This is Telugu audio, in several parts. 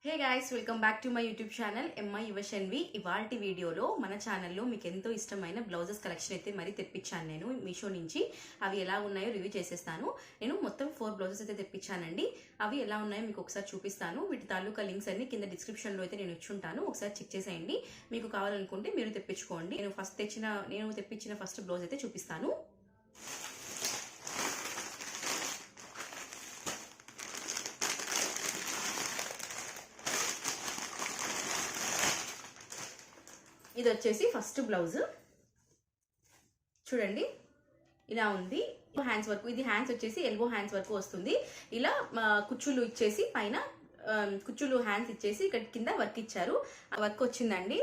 Hey guys, welcome back to my YouTube channel MI Yuvashanvi. ఇవాల్టి వీడియోలో మన ఛానల్లో మీకు ఎంతో ఇష్టమైన బ్లౌజెస్ కలెక్షన్ అయితే మరీ తెప్పించాను నేను మీషో నుంచి. అవి ఎలా ఉన్నాయో రివ్యూ చేసేస్తాను. నేను మొత్తం 4 బ్లౌజెస్ అయితే తెప్పించానండి. అవి ఎలా ఉన్నాయో మీకు ఒకసారి చూపిస్తాను. వీటి తాలూకా లింక్స్ అన్ని కింద డిస్క్రిప్షన్లో అయితే నేను ఇచ్చుంటాను. ఒకసారి చెక్ చేసేయండి. మీకు కావాలనుకుంటే మీరు తెప్పించుకోండి. నేను తెప్పించిన ఫస్ట్ బ్లౌజ్ అయితే చూపిస్తాను. ఇది వచ్చేసి ఫస్ట్ బ్లౌజ్ చూడండి, ఇలా ఉంది. హ్యాండ్స్ వరకు, ఇది హ్యాండ్స్ వచ్చేసి ఎల్బో హ్యాండ్స్ వరకు వస్తుంది. ఇలా కుచ్చులు ఇచ్చేసి పైన కుచ్చులు హ్యాండ్స్ ఇచ్చేసి ఇక్కడ కింద వర్క్ ఇచ్చారు. ఆ వర్క్ వచ్చిందండి,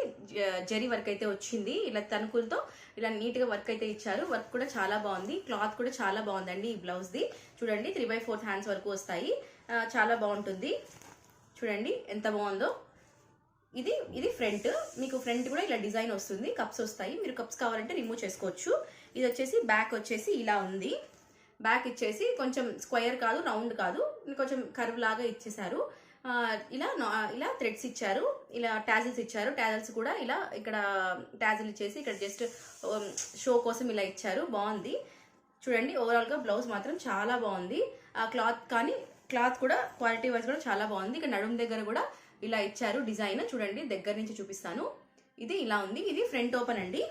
జరీ వర్క్ అయితే వచ్చింది. ఇలా తణుకులతో ఇలా నీట్ గా వర్క్ అయితే ఇచ్చారు. వర్క్ కూడా చాలా బాగుంది. క్లాత్ కూడా చాలా బాగుందండి ఈ బ్లౌజ్ ది. చూడండి 3/4 హ్యాండ్స్ వరకు వస్తాయి. చాలా బాగుంటుంది. చూడండి ఎంత బాగుందో. ఇది ఫ్రంట్. మీకు ఫ్రంట్ కూడా ఇలా డిజైన్ వస్తుంది, కప్స్ వస్తాయి. మీరు కప్స్ కావాలంటే రిమూవ్ చేసుకోవచ్చు. ఇది వచ్చేసి బ్యాక్ వచ్చేసి ఇలా ఉంది. బ్యాక్ ఇచ్చేసి కొంచెం స్క్వేర్ కాదు, రౌండ్ కాదు, కొంచెం కర్వ్ లాగా ఇచ్చేసారు. ఇలా థ్రెడ్స్ ఇచ్చారు, ఇలా టాజిల్స్ ఇచ్చారు. టాజిల్స్ కూడా ఇలా ఇక్కడ టాజిల్ ఇచ్చేసి ఇక్కడ జస్ట్ షో కోసం ఇలా ఇచ్చారు. బాగుంది. చూడండి ఓవరాల్ గా బ్లౌజ్ మాత్రం చాలా బాగుంది. ఆ క్లాత్ కూడా క్వాలిటీ వైజ్ కూడా చాలా బాగుంది. ఇక్కడ నడుము దగ్గర కూడా ఇలా ఇచ్చారు డిజైన్. చూడండి దగ్గర నుంచి చూపిస్తాను. ఇది ఇలా ఉంది. ఇది ఫ్రంట్ ఓపెన్ అండి.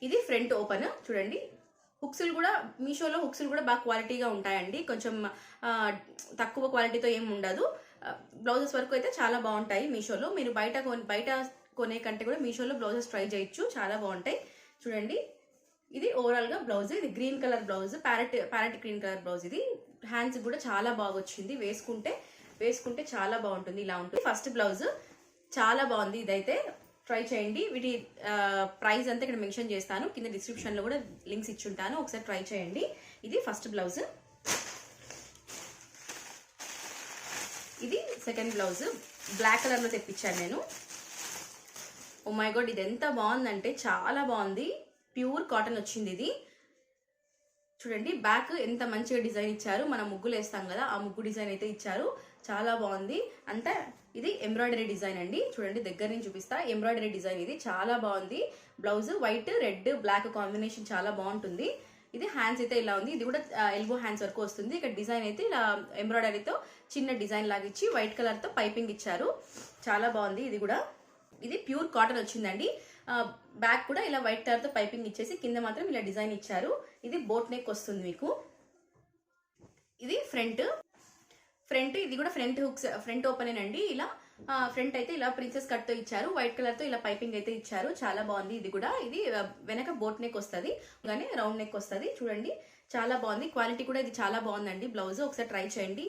ఇది ఫ్రంట్ ఓపెన్. చూడండి హుక్స్లు కూడా మీషోలో హుక్స్లు కూడా బాగా క్వాలిటీగా ఉంటాయండి. కొంచెం తక్కువ క్వాలిటీతో ఏం ఉండదు. బ్లౌజెస్ వరకు అయితే చాలా బాగుంటాయి మీషోలో. మీరు బయట కొనే కంటే కూడా మీషోలో బ్లౌజెస్ ట్రై చేయొచ్చు, చాలా బాగుంటాయి. చూడండి ఇది ఓవరాల్ గా బ్లౌజ్. ఇది green colour blouse, parrot green colour blouse. ఇది హ్యాండ్స్ కూడా చాలా బాగా వచ్చింది. వేసుకుంటే చాలా బాగుంటుంది. ఇలా ఉంటుంది. ఫస్ట్ బ్లౌజ్ చాలా బాగుంది. ఇదైతే ట్రై చేయండి. వీటి ప్రైస్ అంతా ఇక్కడ మెన్షన్ చేస్తాను, కింద డిస్క్రిప్షన్ లో కూడా లింక్స్ ఇచ్చుంటాను. ఒకసారి ట్రై చేయండి. ఇది ఫస్ట్ బ్లౌజ్. ఇది సెకండ్ బ్లౌజ్. బ్లాక్ కలర్ లో తెప్పించాను నేను. ఓ మై గాడ్, ఇది ఎంత బాగుందంటే చాలా బాగుంది. ప్యూర్ కాటన్ వచ్చింది ఇది. చూడండి బ్యాక్ ఎంత మంచిగా డిజైన్ ఇచ్చారు. మనం ముగ్గులు వేస్తాం కదా, ఆ ముగ్గు డిజైన్ అయితే ఇచ్చారు. చాలా బాగుంది. అంతా ఇది ఎంబ్రాయిడరీ డిజైన్ అండి. చూడండి దగ్గర నుంచి చూపిస్తా. ఎంబ్రాయిడరీ డిజైన్ ఇది చాలా బాగుంది. Blouse white, red, black combination చాలా బాగుంటుంది. ఇది హ్యాండ్స్ అయితే ఇలా ఉంది. ఇది కూడా ఎల్బో హ్యాండ్స్ వరకు వస్తుంది. ఇక్కడ డిజైన్ అయితే ఇలా ఎంబ్రాయిడరీతో చిన్న డిజైన్ లాగా ఇచ్చి వైట్ కలర్ తో పైపింగ్ ఇచ్చారు. చాలా బాగుంది. ఇది కూడా ఇది ప్యూర్ కాటన్ వచ్చిందండి. బ్యాక్ కూడా ఇలా వైట్ కలర్ తో పైపింగ్ ఇచ్చేసి కింద మాత్రం ఇలా డిజైన్ ఇచ్చారు. ఇది బోట్ నెక్ వస్తుంది మీకు. ఇది ఫ్రంట్. ఇది కూడా ఫ్రంట్ ఓపెన్ అండి. ఇలా ఫ్రంట్ అయితే ఇలా ప్రిన్సెస్ కట్ తో ఇచ్చారు. వైట్ కలర్ తో ఇలా పైపింగ్ అయితే ఇచ్చారు. చాలా బాగుంది. ఇది కూడా ఇది వెనక బోట్ నెక్ వస్తుంది, కానీ రౌండ్ నెక్ వస్తుంది. చూడండి చాలా బాగుంది. క్వాలిటీ కూడా ఇది చాలా బాగుందండి. బ్లౌజ్ ఒకసారి ట్రై చేయండి.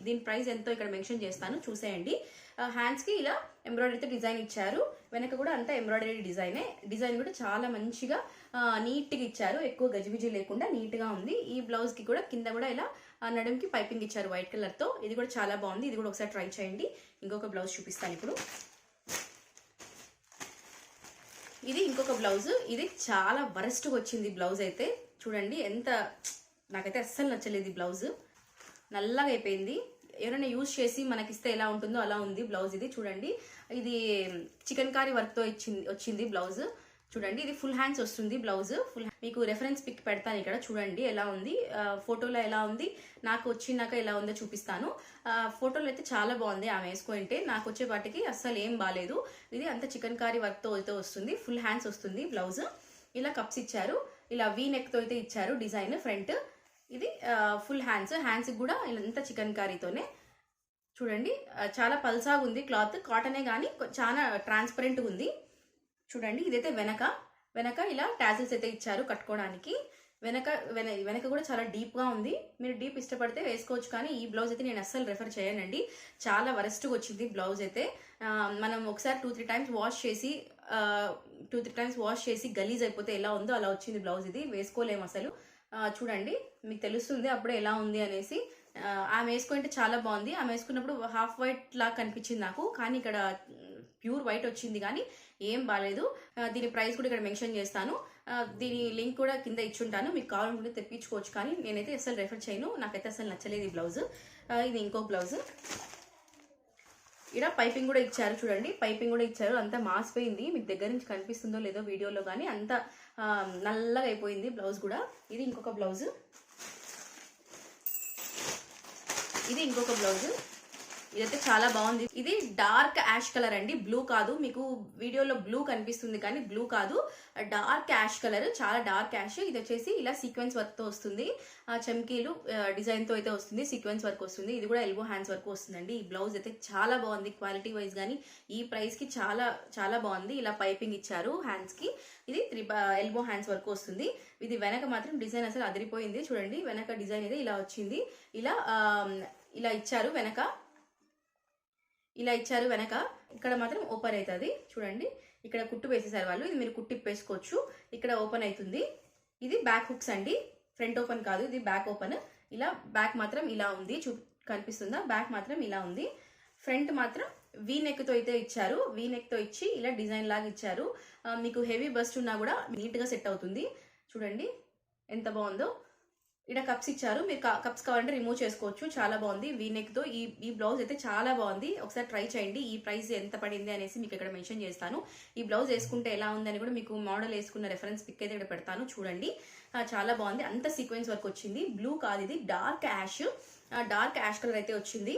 దీని ప్రైస్ ఎంతో ఇక్కడ మెన్షన్ చేస్తాను, చూసేయండి. హ్యాండ్స్ కి ఇలా ఎంబ్రాయిడరీతో డిజైన్ ఇచ్చారు. వెనక కూడా అంతా ఎంబ్రాయిడరీ డిజైన్ కూడా చాలా మంచిగా నీట్ గా ఇచ్చారు. ఎక్కువ గజిబిజి లేకుండా నీట్ గా ఉంది. ఈ బ్లౌజ్ కి కూడా కింద కూడా ఇలా నడుంకి పైపింగ్ ఇచ్చారు వైట్ కలర్ తో. ఇది కూడా చాలా బాగుంది. ఇది కూడా ఒకసారి ట్రై చేయండి. ఇంకొక బ్లౌజ్ చూపిస్తాను ఇప్పుడు. ఇది ఇంకొక బ్లౌజ్. ఇది చాలా వరస్ట్ గా వచ్చింది బ్లౌజ్ అయితే. చూడండి నాకైతే అస్సలు నచ్చలేదు ఈ బ్లౌజ్. నల్లగా అయిపోయింది. ఎవరైనా యూజ్ చేసి మనకిస్తే ఎలా ఉంటుందో అలా ఉంది బ్లౌజ్. ఇది చూడండి, ఇది చికెన్ కారీ వర్క్ తో వచ్చింది బ్లౌజ్. చూడండి ఇది ఫుల్ హ్యాండ్స్ వస్తుంది బ్లౌజ్. మీకు రెఫరెన్స్ పిక్ పెడతాను ఇక్కడ. చూడండి ఎలా ఉంది, ఫోటోలో ఎలా ఉంది, నాకు వచ్చినాక ఎలా ఉందో చూపిస్తాను. ఫోటోలో అయితే చాలా బాగుంది ఆమె వేసుకుంటే. నాకు వచ్చే వాటికి అస్సలు ఏం బాగాలేదు. ఇది అంత చికెన్ కారీ వర్క్ తో అయితే వస్తుంది. ఫుల్ హ్యాండ్స్ వస్తుంది బ్లౌజ్. ఇలా కప్స్ ఇచ్చారు. ఇలా వీ నెక్ తో అయితే ఇచ్చారు డిజైన్ ఫ్రంట్. ఇది ఫుల్ హ్యాండ్స్ కూడా ఇంత చికెన్ కారీతోనే. చూడండి చాలా పల్సాగా ఉంది క్లాత్. కాటనే కానీ చాలా ట్రాన్స్పరెంట్ ఉంది. చూడండి ఇదైతే వెనక ఇలా టాజిల్స్ అయితే ఇచ్చారు కట్టుకోవడానికి. వెనక కూడా చాలా డీప్ గా ఉంది. మీరు డీప్ ఇష్టపడితే వేసుకోవచ్చు, కానీ ఈ బ్లౌజ్ అయితే నేను అస్సలు రెఫర్ చేయనండి. చాలా వరస్ట్ గా వచ్చింది బ్లౌజ్ అయితే. మనం ఒకసారి 2-3 టైమ్స్ వాష్ చేసి గలీజ్ అయిపోతే ఎలా ఉందో అలా వచ్చింది బ్లౌజ్. ఇది వేసుకోలేము అసలు. చూడండి మీకు తెలుస్తుంది అప్పుడే ఎలా ఉంది అనేసి. ఆమె వేసుకుంటే చాలా బాగుంది. ఆమె వేసుకున్నప్పుడు హాఫ్ వైట్ లాగా కనిపించింది నాకు, కానీ ఇక్కడ ప్యూర్ వైట్ వచ్చింది, కానీ ఏం బాగాలేదు. దీని ప్రైస్ కూడా ఇక్కడ మెన్షన్ చేస్తాను. దీని లింక్ కూడా కింద ఇచ్చుంటాను, మీకు కావాలనుకుంటే తెప్పించుకోవచ్చు. కానీ నేనైతే అసలు రెఫర్ చేయను, నాకైతే అసలు నచ్చలేదు ఈ బ్లౌజ్. ఇది ఇంకో బ్లౌజ్. ఇలా పైపింగ్ కూడా ఇచ్చారు చూడండి, పైపింగ్ కూడా ఇచ్చారు. అంతా మాసిపోయింది, మీకు దగ్గర నుంచి కనిపిస్తుందో లేదో వీడియోలో కానీ అంత నల్లగా అయిపోయింది బ్లౌజ్ కూడా. ఇది ఇంకొక బ్లౌజ్, ఇది ఇంకొక బ్లౌజ్. ఇదైతే చాలా బాగుంది. ఇది డార్క్ యాష్ కలర్ అండి, బ్లూ కాదు. మీకు వీడియోలో బ్లూ కనిపిస్తుంది కానీ బ్లూ కాదు, డార్క్ యాష్ కలర్, చాలా డార్క్ యాష్. ఇది వచ్చేసి ఇలా సీక్వెన్స్ వర్క్ తో వస్తుంది, చమ్కీలు డిజైన్ తో అయితే వస్తుంది, సీక్వెన్స్ వర్క్ వస్తుంది. ఇది కూడా ఎల్బో హ్యాండ్స్ వరకు వస్తుందండి. ఈ బ్లౌజ్ అయితే చాలా బాగుంది, క్వాలిటీ వైజ్ కానీ ఈ ప్రైస్ కి చాలా చాలా బాగుంది. ఇలా పైపింగ్ ఇచ్చారు హ్యాండ్స్ కి. ఇది ఎల్బో హ్యాండ్స్ వరకు వస్తుంది. ఇది వెనక మాత్రం డిజైన్ అసలు అదిరిపోయింది చూడండి. వెనక డిజైన్ అయితే ఇలా వచ్చింది, ఇలా ఇలా ఇచ్చారు వెనక, ఇలా ఇచ్చారు వెనక. ఇక్కడ మాత్రం ఓపెన్ అవుతుంది చూడండి, ఇక్కడ కుట్టు వేసేసారు వాళ్ళు. ఇది మీరు కుట్టు ఇప్పేసుకోవచ్చు, ఇక్కడ ఓపెన్ అవుతుంది. ఇది బ్యాక్ హుక్స్ అండి, ఫ్రంట్ ఓపెన్ కాదు, ఇది బ్యాక్ ఓపెన్. ఇలా బ్యాక్ మాత్రం ఇలా ఉంది, కనిపిస్తుందా? బ్యాక్ మాత్రం ఇలా ఉంది. ఫ్రంట్ మాత్రం వీ నెక్ తో అయితే ఇచ్చారు, వీ నెక్ తో ఇచ్చి ఇలా డిజైన్ లాగా ఇచ్చారు. మీకు హెవీ బస్ట్ ఉన్నా కూడా నీట్ గా సెట్ అవుతుంది. చూడండి ఎంత బాగుందో. ఇక్కడ కప్స్ ఇచ్చారు, మీరు కప్స్ కావాలంటే రిమూవ్ చేసుకోవచ్చు. చాలా బాగుంది వీ నెక్ తో. ఈ బ్లౌజ్ అయితే చాలా బాగుంది, ఒకసారి ట్రై చేయండి. ఈ ప్రైస్ ఎంత పడింది అనేసి మీకు ఇక్కడ మెన్షన్ చేస్తాను. ఈ బ్లౌజ్ వేసుకుంటే ఎలా ఉందని కూడా మీకు మోడల్ వేసుకున్న రెఫరెన్స్ పిక్ అయితే ఇక్కడ పెడతాను చూడండి. చాలా బాగుంది, అంత సీక్వెన్స్ వర్క్ వచ్చింది. బ్లూ కాదు, ఇది డార్క్ యాష్ కలర్ అయితే వచ్చింది,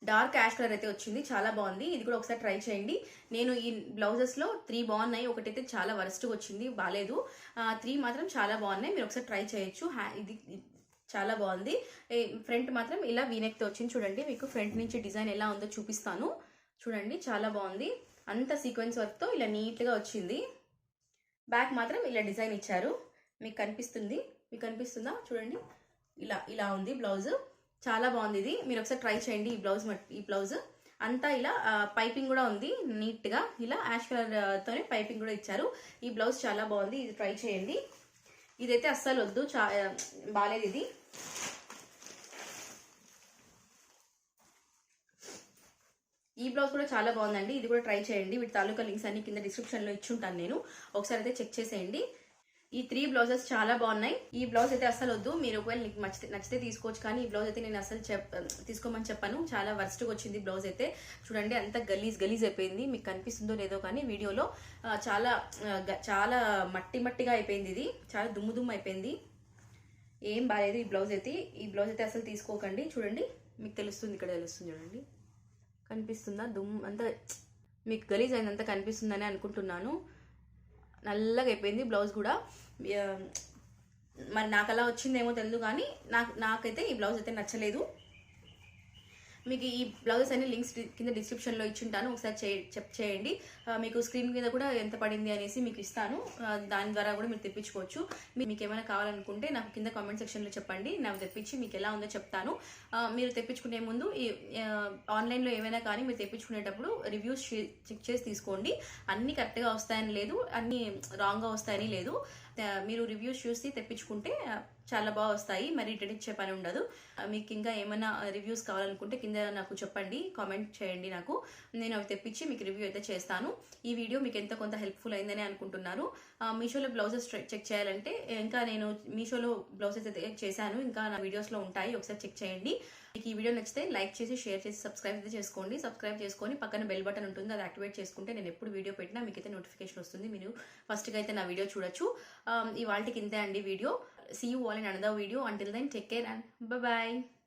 డార్క్ యాష్ కలర్ అయితే వచ్చింది. చాలా బాగుంది, ఇది కూడా ఒకసారి ట్రై చేయండి. నేను ఈ బ్లౌజెస్ లో 3 బాగున్నాయి, ఒకటైతే చాలా వరస్ట్ వచ్చింది, బాగాలేదు. 3 మాత్రం చాలా బాగున్నాయి, మీరు ఒకసారి ట్రై చేయొచ్చు. ఇది చాలా బాగుంది. ఫ్రంట్ మాత్రం ఇలా వీనెక్ తో వచ్చింది చూడండి. మీకు ఫ్రంట్ నుంచి డిజైన్ ఎలా ఉందో చూపిస్తాను చూడండి. చాలా బాగుంది, అంత సీక్వెన్స్ వర్క్ తో ఇలా నీట్ గా వచ్చింది. బ్యాక్ మాత్రం ఇలా డిజైన్ ఇచ్చారు, మీకు కనిపిస్తుంది, మీకు కనిపిస్తుందా చూడండి. ఇలా ఉంది బ్లౌజ్, చాలా బాగుంది. ఇది మీరు ఒకసారి ట్రై చేయండి. ఈ బ్లౌజ్ అంతా ఇలా పైపింగ్ కూడా ఉంది నీట్ గా, ఇలా యాష్ కలర్ తోనే పైపింగ్ కూడా ఇచ్చారు. ఈ బ్లౌజ్ చాలా బాగుంది, ఇది ట్రై చేయండి. ఇదైతే అస్సలు వద్దు, బాలేదు ఇది. ఈ బ్లౌజ్ కూడా చాలా బాగుందండి, ఇది కూడా ట్రై చేయండి. వీటి తాలూకా లింక్స్ అన్ని కింద డిస్క్రిప్షన్ లో ఇచ్చుంటాను నేను, ఒకసారి అయితే చెక్ చేసేయండి. ఈ 3 బ్లౌజెస్ చాలా బాగున్నాయి. ఈ బ్లౌజ్ అయితే అసలు వద్దు, మీరు ఒకవేళ నీకు నచ్చితే తీసుకోవచ్చు, కానీ ఈ బ్లౌజ్ అయితే నేను అసలు తీసుకోమని చెప్పాను. చాలా వర్స్ట్గా వచ్చింది బ్లౌజ్ అయితే చూడండి, అంత గలీజ్ అయిపోయింది. మీకు కనిపిస్తుందో లేదో కానీ వీడియోలో చాలా మట్టిగా అయిపోయింది. ఇది చాలా దుమ్ము అయిపోయింది, ఏం బాగాలేదు ఈ బ్లౌజ్ అయితే అసలు తీసుకోకండి. చూడండి మీకు తెలుస్తుంది, ఇక్కడ తెలుస్తుంది చూడండి, కనిపిస్తుందా? దుమ్ము అంతా మీకు గలీజ్ అయినంత కనిపిస్తుందని అనుకుంటున్నాను. నల్లగా అయిపోయింది బ్లౌజ్ కూడా. మరి నాకు అలా వచ్చిందేమో తెలియదు, కానీ నాకైతే ఈ బ్లౌజ్ అయితే నచ్చలేదు. మీకు ఈ బ్లౌజెస్ అన్ని లింక్స్ కింద డిస్క్రిప్షన్లో ఇచ్చుంటాను, ఒకసారి చెక్ చేయండి. మీకు స్క్రీన్ మీద కూడా ఎంత పడింది అనేసి మీకు ఇస్తాను, దాని ద్వారా కూడా మీరు తెప్పించుకోవచ్చు. మీకు ఏమైనా కావాలనుకుంటే నాకు కింద కామెంట్ సెక్షన్లో చెప్పండి, నాకు తెప్పించి మీకు ఎలా ఉందో చెప్తాను. మీరు తెప్పించుకునే ముందు ఆన్లైన్లో ఏమైనా కానీ మీరు తెప్పించుకునేటప్పుడు రివ్యూస్ చెక్ చేసి తీసుకోండి. అన్నీ కరెక్ట్గా వస్తాయని లేదు, అన్నీ రాంగ్గా వస్తాయని లేదు. మీరు రివ్యూస్ చూసి తెప్పించుకుంటే చాలా బాగా వస్తాయి, మరి రిటర్న్ ఇచ్చే పని ఉండదు. మీకు ఇంకా ఏమైనా రివ్యూస్ కావాలనుకుంటే కింద నాకు చెప్పండి, కామెంట్ చేయండి నాకు, నేను అవి తెప్పించి మీకు రివ్యూ అయితే చేస్తాను. ఈ వీడియో మీకు ఎంత కొంత హెల్ప్ఫుల్ అయిందని అనుకుంటున్నారు. మీషోలో బ్లౌజెస్ చెక్ చేయాలంటే ఇంకా నేను మీషోలో బ్లౌజెస్ అయితే చేశాను, ఇంకా నా వీడియోస్లో ఉంటాయి, ఒకసారి చెక్ చేయండి. మీకు ఈ వీడియో నచ్చితే లైక్ చేసి షేర్ చేసి సబ్స్క్రైబ్ అయితే చేసుకోండి. సబ్స్క్రైబ్ చేసుకొని పక్కన బెల్ బటన్ ఉంటుంది, అది యాక్టివేట్ చేసుకుంటే నేను ఎప్పుడు వీడియో పెట్టినా మీకు అయితే నోటిఫికేషన్ వస్తుంది, మీరు ఫస్ట్గా అయితే నా వీడియో చూడొచ్చు. ఇవాళకి ఇంతే అండి video. See you all in another video. Until then, take care and bye-bye.